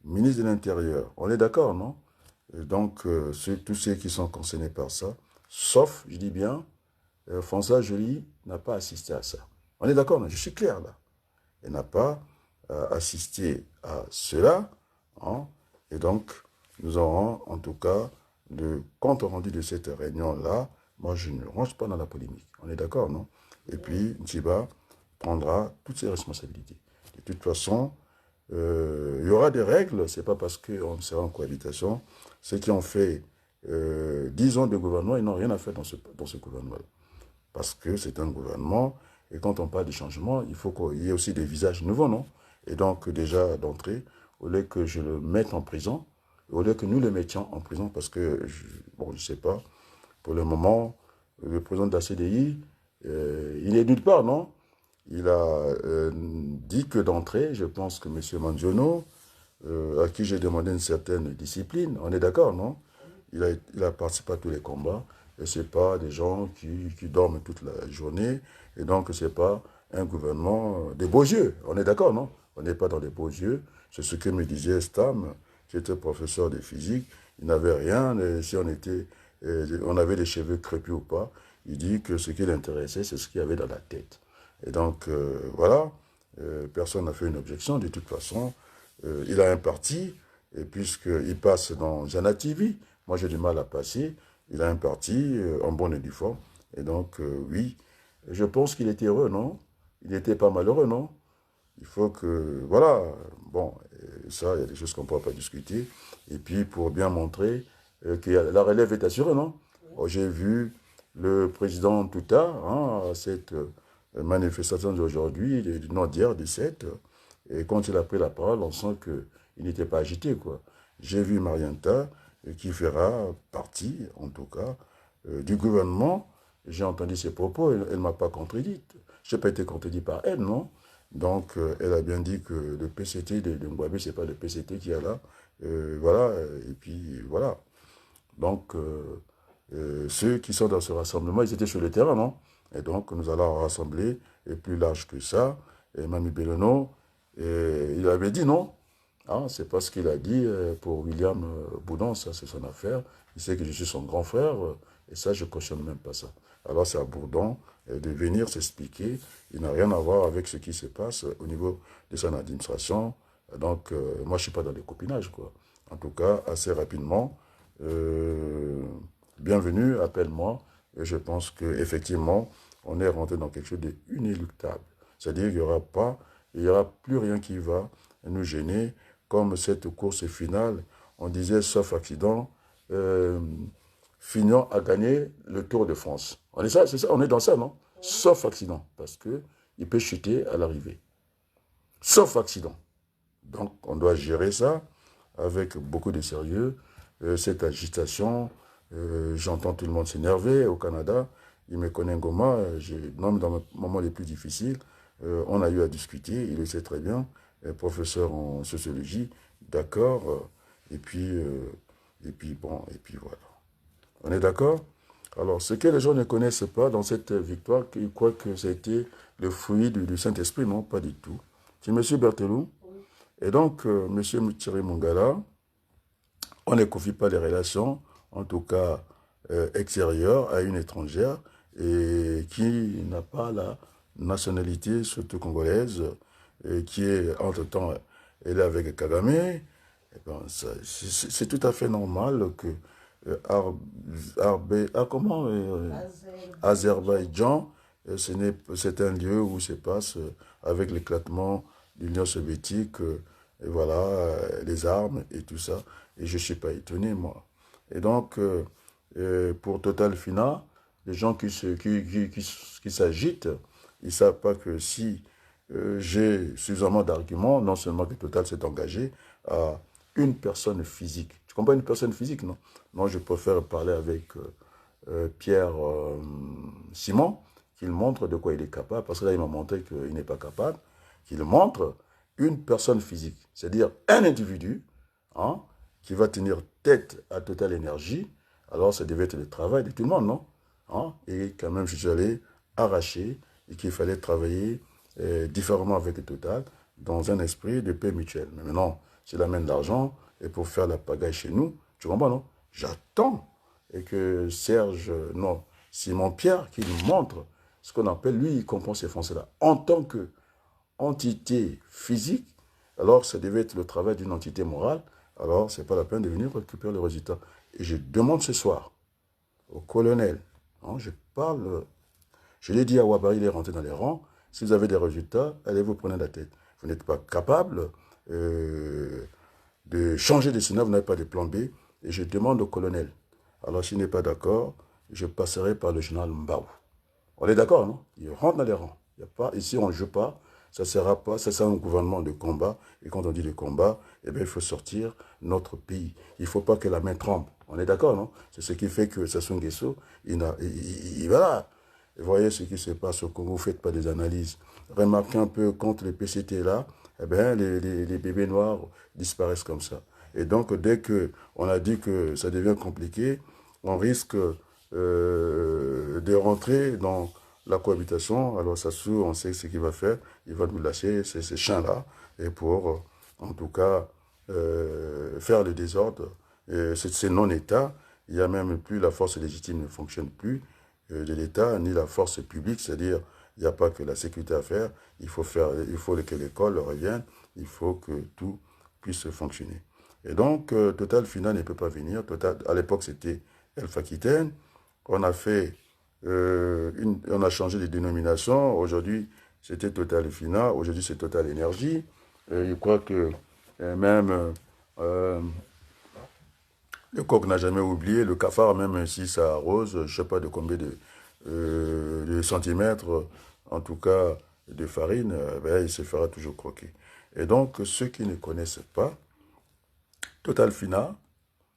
ministre de l'Intérieur. On est d'accord, non? Et donc, tous ceux qui sont concernés par ça, sauf, je dis bien, François Joly n'a pas assisté à ça. On est d'accord, non? Je suis clair là. Elle n'a pas assisté à cela. Hein? Et donc, nous aurons en tout cas le compte rendu de cette réunion-là. Moi, je ne range pas dans la polémique. On est d'accord, non? Et puis, Ntiba prendra toutes ses responsabilités. De toute façon, il y aura des règles. Ce n'est pas parce qu'on sera en cohabitation. Ceux qui ont fait 10 ans de gouvernement, ils n'ont rien à faire dans ce gouvernement-là. Parce que c'est un gouvernement, et quand on parle de changement, il faut qu'il y ait aussi des visages nouveaux, non? Et donc, déjà, d'entrée, au lieu que je le mette en prison, au lieu que nous le mettions en prison, parce que, bon, je ne sais pas, pour le moment, le président de la CDI, il est nulle part, non? Il a dit que d'entrée, je pense que M. Manziono à qui j'ai demandé une certaine discipline. On est d'accord, non? Il a participé à tous les combats. Et ce n'est pas des gens qui dorment toute la journée. Et donc, ce n'est pas un gouvernement des beaux yeux. On est d'accord, non? On n'est pas dans des beaux yeux. C'est ce que me disait Stam, qui était professeur de physique. Il n'avait rien. Si on avait des cheveux crépus ou pas, il dit que ce qui l'intéressait, c'est ce qu'il y avait dans la tête. Et donc, voilà. Personne n'a fait une objection. De toute façon, il a un parti. Et puisqu'il passe dans Jana TV, moi j'ai du mal à passer. Il a un parti en bonne et due forme. Et donc, oui, je pense qu'il était heureux, non? Il n'était pas malheureux, non? Il faut que, voilà, bon, ça, il y a des choses qu'on ne pourra pas discuter. Et puis, pour bien montrer que la relève est assurée, non? Oh, j'ai vu le président Touta, à cette manifestation d'aujourd'hui, non d'hier, du 7, et quand il a pris la parole, on sent qu'il n'était pas agité, quoi. J'ai vu Marianta, qui fera partie, en tout cas, du gouvernement. J'ai entendu ses propos, elle ne m'a pas contredite. Je n'ai pas été contredit par elle, non? Donc, elle a bien dit que le PCT de Mouabé, ce n'est pas le PCT qui est là. Voilà, et puis voilà. Donc, ceux qui sont dans ce rassemblement, ils étaient sur le terrain, non? Et donc, nous allons rassembler, et plus large que ça. Et Mami Bellono, il avait dit non. Ah, c'est pas ce qu'il a dit pour William Boudon, ça c'est son affaire. Il sait que je suis son grand frère, et ça, je ne cautionne même pas ça. Alors, c'est à Bourdon de venir s'expliquer. Il n'a rien à voir avec ce qui se passe au niveau de son administration. Donc, moi, je ne suis pas dans les copinages, quoi. En tout cas, assez rapidement, bienvenue, appelle-moi. Et je pense qu'effectivement, on est rentré dans quelque chose d'inéluctable. C'est-à-dire qu'il n'y aura plus rien qui va nous gêner. Comme cette course finale, on disait, sauf accident, Fignon a gagné le Tour de France. On est ça, c'est ça, on est dans ça, non? Sauf accident, parce qu'il peut chuter à l'arrivée. Sauf accident. Donc, on doit gérer ça avec beaucoup de sérieux. Cette agitation, j'entends tout le monde s'énerver au Canada. Il me connaît Ngoma, même dans mes moments les plus difficiles, on a eu à discuter, il le sait très bien, professeur en sociologie, d'accord, et puis bon, et puis voilà. On est d'accord? Alors, ce que les gens ne connaissent pas dans cette victoire, ils croient que c'était le fruit du Saint-Esprit. Non, pas du tout. C'est M. Berthelou. Oui. Et donc, M. Thierry Mongala, on ne confie pas les relations, en tout cas extérieures, à une étrangère et qui n'a pas la nationalité, surtout congolaise, et qui est, entre-temps, elle est avec Kagame. Eh ben, c'est tout à fait normal que Azerbaïdjan, c'est un lieu où se passe, avec l'éclatement de l'Union soviétique, et voilà, les armes et tout ça. Et je ne suis pas étonné, moi. Et donc, pour Total Fina, les gens qui s'agitent, ils ne savent pas que si j'ai suffisamment d'arguments, non seulement que Total s'est engagé à une personne physique. Tu comprends une personne physique, non? Non, je préfère parler avec Pierre Simon, qu'il montre de quoi il est capable, parce que là, il m'a montré qu'il n'est pas capable, qu'il montre une personne physique, c'est-à-dire un individu, hein, qui va tenir tête à Total Énergie. Alors, ça devait être le travail de tout le monde, non? Hein? Et quand même, je suis allé arracher et qu'il fallait travailler différemment avec Total dans un esprit de paix mutuelle. Mais maintenant, s'il amène l'argent et pour faire la pagaille chez nous, tu comprends, non? J'attends et que Serge, non, Simon Pierre, qui nous montre ce qu'on appelle, lui, il comprend ces Français-là. En tant qu'entité physique, alors ça devait être le travail d'une entité morale, alors ce n'est pas la peine de venir récupérer le résultat. Et je demande ce soir au colonel, hein, je l'ai dit à Ouabari, il est rentré dans les rangs, si vous avez des résultats, allez vous prenez la tête. Vous n'êtes pas capable de changer de scénario, vous n'avez pas de plan B, et je demande au colonel. Alors s'il n'est pas d'accord, je passerai par le général Mbaou. On est d'accord, non? Il rentre dans les rangs. Il y a pas, ici, on ne joue pas. Ça ne sera pas, ça sera un gouvernement de combat. Et quand on dit de combat, eh bien, il faut sortir notre pays. Il ne faut pas que la main tremble. On est d'accord, non? C'est ce qui fait que Sassou Nguesso, voilà. Et voyez ce qui se passe au Congo. Vous ne faites pas des analyses. Remarquez un peu, quand le PCT est là, eh bien, les bébés noirs disparaissent comme ça. Et donc, dès qu'on a dit que ça devient compliqué, on risque de rentrer dans la cohabitation. Alors, Sassou, on sait ce qu'il va faire. Il va nous lâcher ces chiens-là, et pour, en tout cas, faire le désordre. C'est non-État. Il n'y a même plus, la force légitime ne fonctionne plus de l'État, ni la force publique, c'est-à-dire, il n'y a pas que la sécurité à faire, il faut que l'école revienne, il faut que tout puisse fonctionner. Et donc, Total Fina ne peut pas venir. Total, à l'époque, c'était Elf Aquitaine. On a fait, on a changé de dénomination. Aujourd'hui, c'était Total Fina. Aujourd'hui, c'est Total Énergie. Je crois que même le coq n'a jamais oublié. Le cafard, même si ça arrose, je ne sais pas de combien de centimètres, en tout cas de farine, ben, il se fera toujours croquer. Et donc, ceux qui ne connaissent pas, Total Fina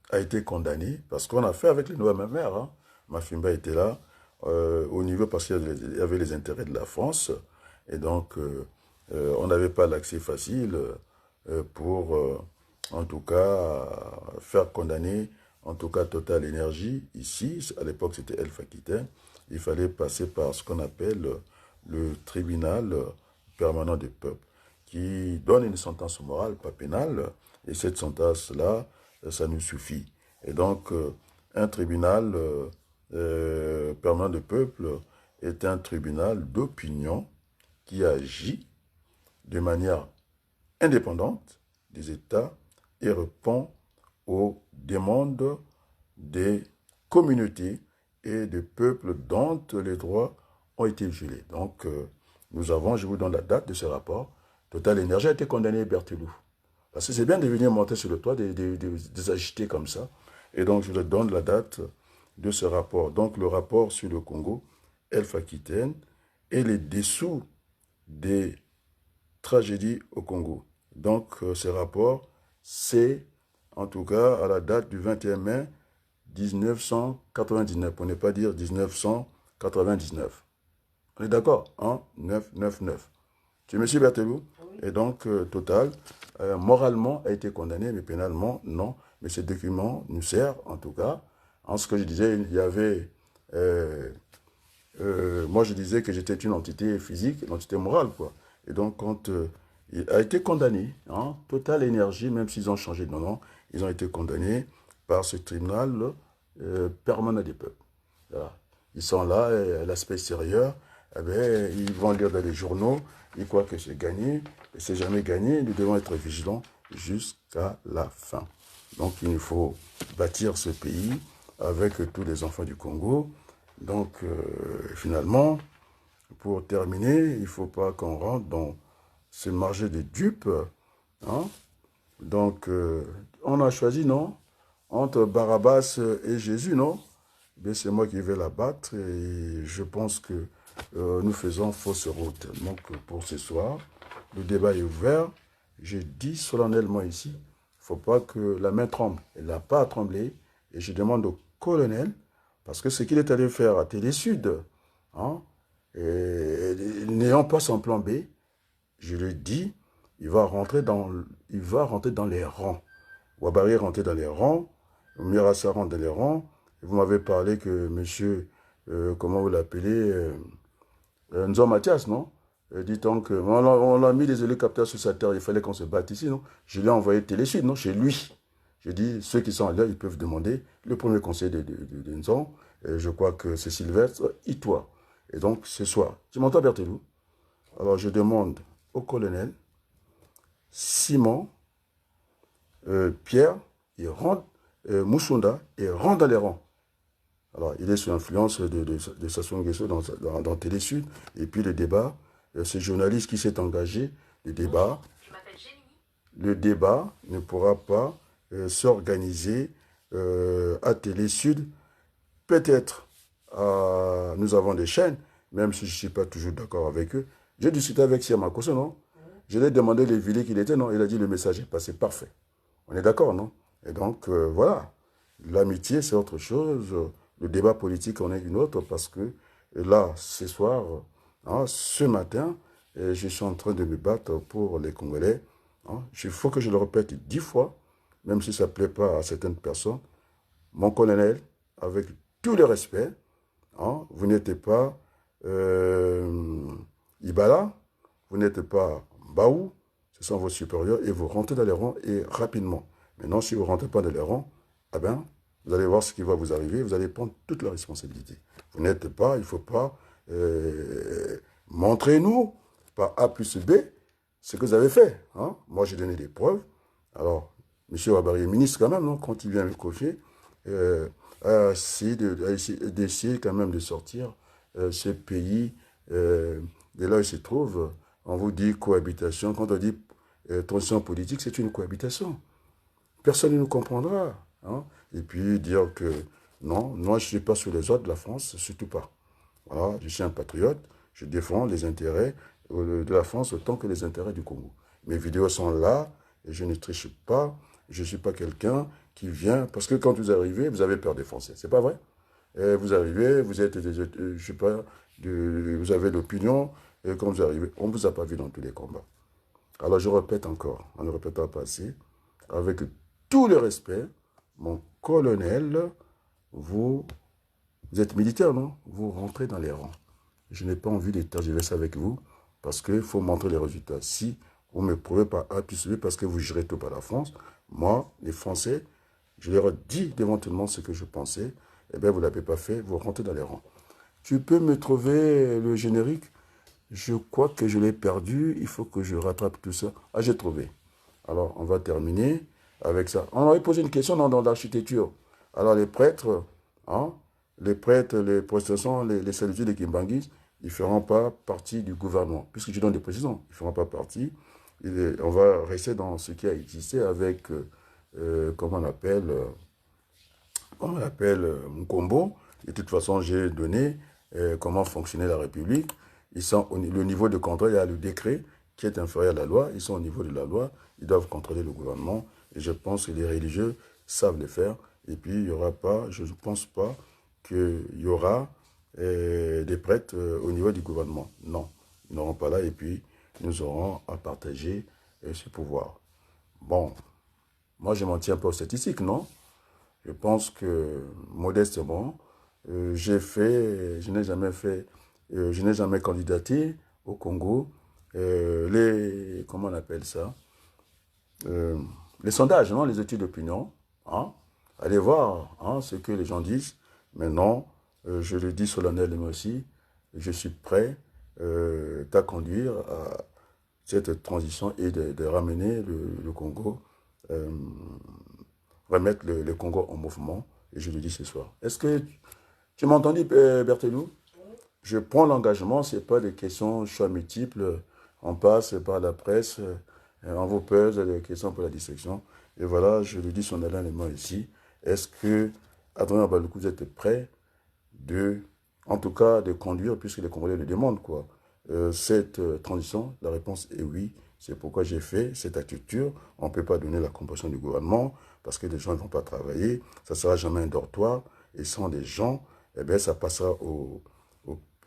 a été condamné parce qu'on a fait avec les lois mère. Hein. Mafimba était là au niveau parce qu'il y avait les intérêts de la France. Et donc, on n'avait pas l'accès facile pour, en tout cas, faire condamner, en tout cas, Total Énergie. Ici, à l'époque, c'était Elf Aquitaine. Il fallait passer par ce qu'on appelle le tribunal permanent des peuples, qui donne une sentence morale, pas pénale, et cette sentence-là, ça nous suffit. Et donc, un tribunal permanent des peuples est un tribunal d'opinion qui agit de manière indépendante des États et répond aux demandes des communautés et des peuples dont les droits ont été violés. Donc, nous avons, je vous donne la date de ce rapport, Total Énergie a été condamné Berthelou. Parce que c'est bien de venir monter sur le toit, des agiter comme ça. Et donc, je vous donne la date de ce rapport. Donc, le rapport sur le Congo, Elf Aquitaine, et les dessous des tragédies au Congo. Donc, ce rapport, c'est, en tout cas, à la date du 21 mai 1999, pour ne pas dire 1999. On est d'accord, hein? 999. Tu me suis, Berthelou? Oui. Et donc, Total, moralement, a été condamné, mais pénalement, non. Mais ce document nous sert, en tout cas. En ce que je disais, il y avait... moi, je disais que j'étais une entité physique, une entité morale, quoi. Et donc, quand il a été condamné, hein, Total Énergie, même s'ils ont changé de nom, ils ont été condamnés par ce tribunal permanent des peuples. Voilà. Ils sont là, l'aspect extérieur, eh bien, ils vont lire dans les journaux, ils croient que c'est gagné, et c'est jamais gagné, nous devons être vigilants jusqu'à la fin. Donc il nous faut bâtir ce pays avec tous les enfants du Congo. Donc finalement, pour terminer, il ne faut pas qu'on rentre dans ce marché de dupes. Hein? Donc on a choisi, non? Entre Barabbas et Jésus, non? C'est moi qui vais la battre et je pense que nous faisons fausse route. Donc pour ce soir, le débat est ouvert. Je dis solennellement ici, il ne faut pas que la main tremble. Elle n'a pas à trembler. Et je demande au colonel, parce que ce qu'il est allé faire à Télé Sud, hein, n'ayant pas son plan B, je le dis, il va rentrer dans les rangs. Ouabari est rentré dans les rangs, Mirassa rentre dans les rangs. Vous m'avez parlé que monsieur, comment vous l'appelez, Nzo Mathias, non? Dit-on que on a mis des hélicoptères sur sa terre, il fallait qu'on se batte ici, non? Je lui ai envoyé Télé-Sud, non? Chez lui. Je dis, ceux qui sont là, ils peuvent demander le premier conseil de Nzo. Je crois que c'est Sylvestre Itois. Et donc, ce soir, tu m'entends, Berthelou? Alors, je demande au colonel Simon, Pierre, il rentre, Moussunda, et rentre dans les rangs. Alors, il est sous influence de Sassou Nguesso dans Télé Sud. Et puis le débat, ce journaliste qui s'est engagé, le débat ne pourra pas s'organiser à Télé Sud. Peut-être, nous avons des chaînes, même si je ne suis pas toujours d'accord avec eux. J'ai discuté avec Siama Kosso, non? Je lui ai demandé les villes qu'il était, non? Il a dit le message est passé, parfait. On est d'accord, non? Et donc, voilà. L'amitié, c'est autre chose. Le débat politique en est une autre parce que là, ce soir, hein, ce matin, et je suis en train de me battre pour les Congolais. Hein. Il faut que je le répète 10 fois, même si ça ne plaît pas à certaines personnes. Mon colonel, avec tout le respect, hein, vous n'êtes pas Ibala, vous n'êtes pas Baou, ce sont vos supérieurs et vous rentrez dans les rangs et rapidement. Maintenant, si vous ne rentrez pas dans les rangs, eh ben, vous allez voir ce qui va vous arriver, vous allez prendre toute la responsabilité. Vous n'êtes pas, il ne faut pas montrer-nous par A plus B ce que vous avez fait. Hein. Moi, j'ai donné des preuves. Alors, M. Wabari est ministre quand même, non, quand il vient me confier, a d'essayer quand même de sortir ce pays de là où il se trouve. On vous dit cohabitation. Quand on dit transition politique, c'est une cohabitation. Personne ne nous comprendra. Hein. Et puis dire que non, moi je ne suis pas sous les ordres de la France, surtout pas. Voilà, je suis un patriote, je défends les intérêts de la France autant que les intérêts du Congo. Mes vidéos sont là, et je ne triche pas, je ne suis pas quelqu'un qui vient, parce que quand vous arrivez, vous avez peur des Français, c'est pas vrai? Et vous arrivez, vous êtes, je sais pas, vous avez l'opinion, et quand vous arrivez, on ne vous a pas vu dans tous les combats. Alors je répète encore, on ne répétera pas assez, avec tout le respect, mon colonel, vous êtes militaire, non? Vous rentrez dans les rangs. Je n'ai pas envie de tergiverser avec vous parce qu'il faut montrer les résultats. Si vous me prouvez par A plus B parce que vous gérez tout par la France, moi, les Français, je leur ai dit devant tout le monde ce que je pensais. Eh bien, vous ne l'avez pas fait, vous rentrez dans les rangs. Tu peux me trouver le générique? Je crois que je l'ai perdu, il faut que je rattrape tout ça. Ah, j'ai trouvé. Alors, on va terminer avec ça. On avait posé une question dans l'architecture. Alors, les prêtres, hein, les prestations, les servitudes de Kimbangis, ils ne feront pas partie du gouvernement. Puisque je donne des précisions, ils ne feront pas partie. On va rester dans ce qui a existé avec, comment on appelle Mkombo. De toute façon, j'ai donné comment fonctionnait la République. Ils sont le niveau de contrôle, il y a le décret qui est inférieur à la loi. Ils sont au niveau de la loi, ils doivent contrôler le gouvernement. Et je pense que les religieux savent le faire. Et puis, il n'y aura pas, je ne pense pas qu'il y aura des prêtres au niveau du gouvernement. Non, ils n'auront pas là. Et puis, nous aurons à partager ce pouvoir. Bon, moi, je m'en tiens pas aux statistiques, non? Je pense que, modestement, je n'ai jamais fait, je n'ai jamais candidaté au Congo. Comment on appelle ça? Les sondages, non? Les études d'opinion. Hein? Allez voir hein, ce que les gens disent. Maintenant, je le dis solennellement aussi, je suis prêt à conduire à cette transition et de ramener le Congo, remettre le Congo en mouvement. Et je le dis ce soir. Est-ce que tu m'as entendu, Berthelou? Je prends l'engagement, ce n'est pas des questions choix multiples. On passe par la presse, on vous pose des questions pour la distraction. Et voilà, je le dis solennellement ici. Est-ce que, Adrien Baloukou, vous êtes prêt en tout cas, de conduire, puisque les Congolais le demandent, quoi, cette transition? La réponse est oui. C'est pourquoi j'ai fait cette attitude. On ne peut pas donner la compassion du gouvernement parce que les gens ne vont pas travailler. Ça ne sera jamais un dortoir. Et sans des gens, eh bien, ça passera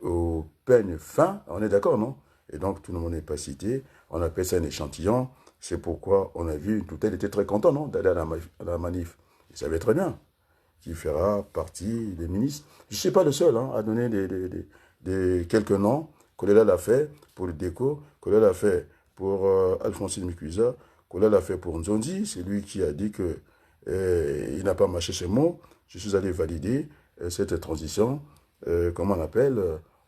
au peigne fin. On est d'accord, non? Et donc, tout le monde n'est pas cité. On appelle ça un échantillon. C'est pourquoi on a vu, tout elle était très content, non, d'aller à la manif. Il savait très bien qu'il fera partie des ministres. Je ne suis pas le seul hein, à donner quelques noms. Kolela l'a fait pour le déco. Kolela l'a fait pour Alphonsine Mikuiza. Kolela l'a fait pour Nzondi. C'est lui qui a dit que il n'a pas mâché ses mots. Je suis allé valider cette transition, comment on appelle,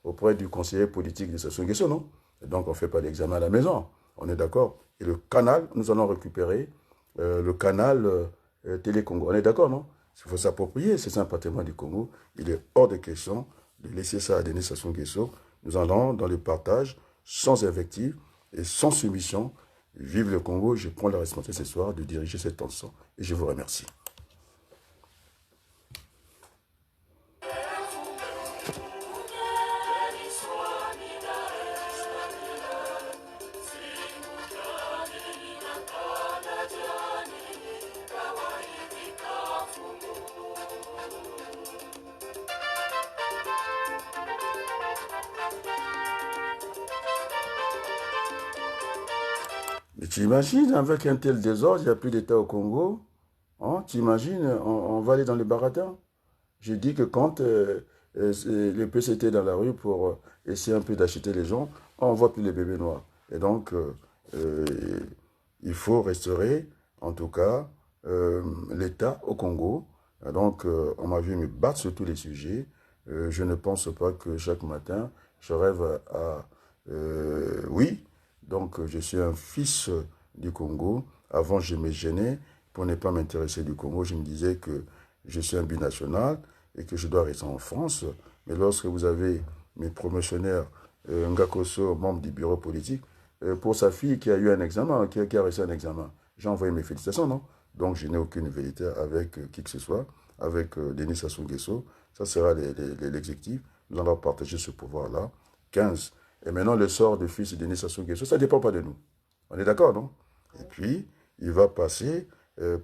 auprès du conseiller politique de Sassou Nguesso, non? Et donc, on ne fait pas l'examen à la maison. On est d'accord? Et le canal, nous allons récupérer le canal Télé Congo. On est d'accord, non? Il faut s'approprier, c'est un patrimoine du Congo. Il est hors de question de laisser ça à Denis Sassou Nguesso. Nous allons dans le partage, sans invective et sans soumission. Vive le Congo, je prends la responsabilité ce soir de diriger cette tension. Et je vous remercie. tu imagines, avec un tel désordre, il n'y a plus d'État au Congo. Hein, tu imagines, on va aller dans les baratins. Je dis que quand les PC étaient dans la rue pour essayer un peu d'acheter les gens, on ne voit plus les bébés noirs. Et donc, euh, il faut restaurer, en tout cas, l'État au Congo. Et donc, on m'a vu me battre sur tous les sujets. Je ne pense pas que chaque matin, je rêve oui, donc je suis un fils du Congo. Avant, je me gênais pour ne pas m'intéresser du Congo. Je me disais que je suis un binational et que je dois rester en France. Mais lorsque vous avez mes promotionnaires, Ngakoso, membre du bureau politique, pour sa fille qui a eu un examen, qui a reçu un examen, j'ai envoyé mes félicitations, non? Donc je n'ai aucune vérité avec qui que ce soit, avec Denis Sassou Nguesso. Ça sera l'exécutif. Nous allons partager ce pouvoir-là. 15. Et maintenant, le sort du fils de Denis Sassou Nguesso, ça ne dépend pas de nous. On est d'accord, non? Et puis, il va passer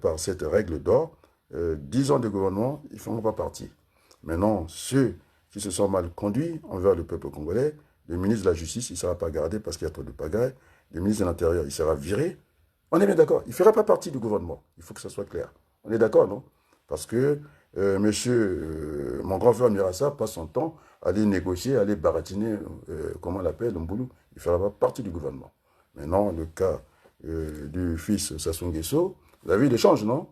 par cette règle d'or. 10 ans de gouvernement, ils ne feront pas partie. Maintenant, ceux qui se sont mal conduits envers le peuple congolais, le ministre de la Justice, il ne sera pas gardé parce qu'il y a trop de pagaille. Le ministre de l'Intérieur, il sera viré. On est bien d'accord. Il ne fera pas partie du gouvernement. Il faut que ça soit clair. On est d'accord, non? Parce que mon grand frère Mirassa passe son temps à aller négocier, à aller baratiner, comment on l'appelle, Mboulou. Il ne fera pas partie du gouvernement. Maintenant, le cas du fils Sassou Nguesso, la vie change, non?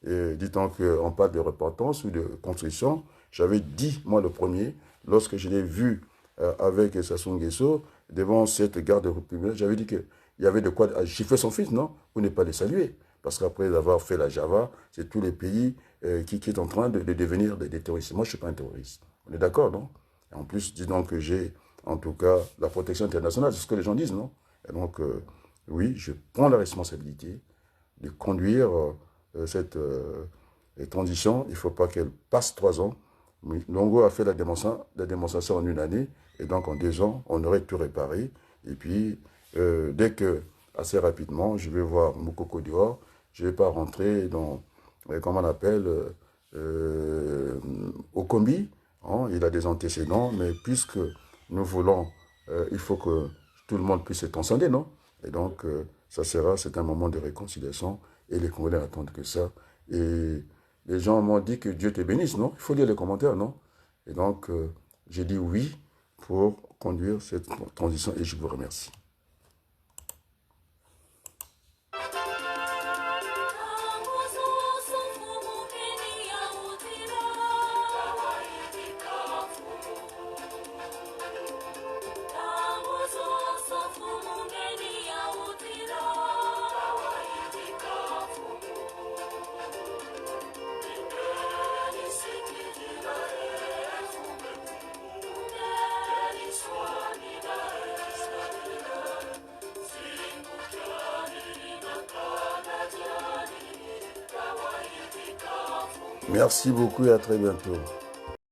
Dit-on qu'on parle de repentance ou de construction, j'avais dit, moi le premier, lorsque je l'ai vu avec Sassou Nguesso, devant cette garde républicaine, j'avais dit qu'il y avait de quoi chiffrer son fils, non? Pour ne pas le saluer. Parce qu'après avoir fait la Java, c'est tous les pays qui sont en train de devenir des terroristes. Moi, je ne suis pas un terroriste. On est d'accord, non? Et en plus, dis donc que j'ai, en tout cas, la protection internationale, c'est ce que les gens disent, non? Et donc, oui, je prends la responsabilité de conduire cette transition. Il ne faut pas qu'elle passe 3 ans. Longo a fait la démonstration en 1 année, et donc en 2 ans, on aurait tout réparé. Et puis, dès que, assez rapidement, je vais voir Moukoko dehors, je ne vais pas rentrer dans, comment on appelle, au combi. Hein, il a des antécédents, mais puisque nous voulons, il faut que tout le monde puisse être transcender, non? Et donc, c'est un moment de réconciliation, et les Congolais n'attendent que ça. Et les gens m'ont dit que Dieu te bénisse, non? Il faut lire les commentaires, non? Et donc, j'ai dit oui pour conduire cette transition, et je vous remercie. Merci beaucoup et à très bientôt.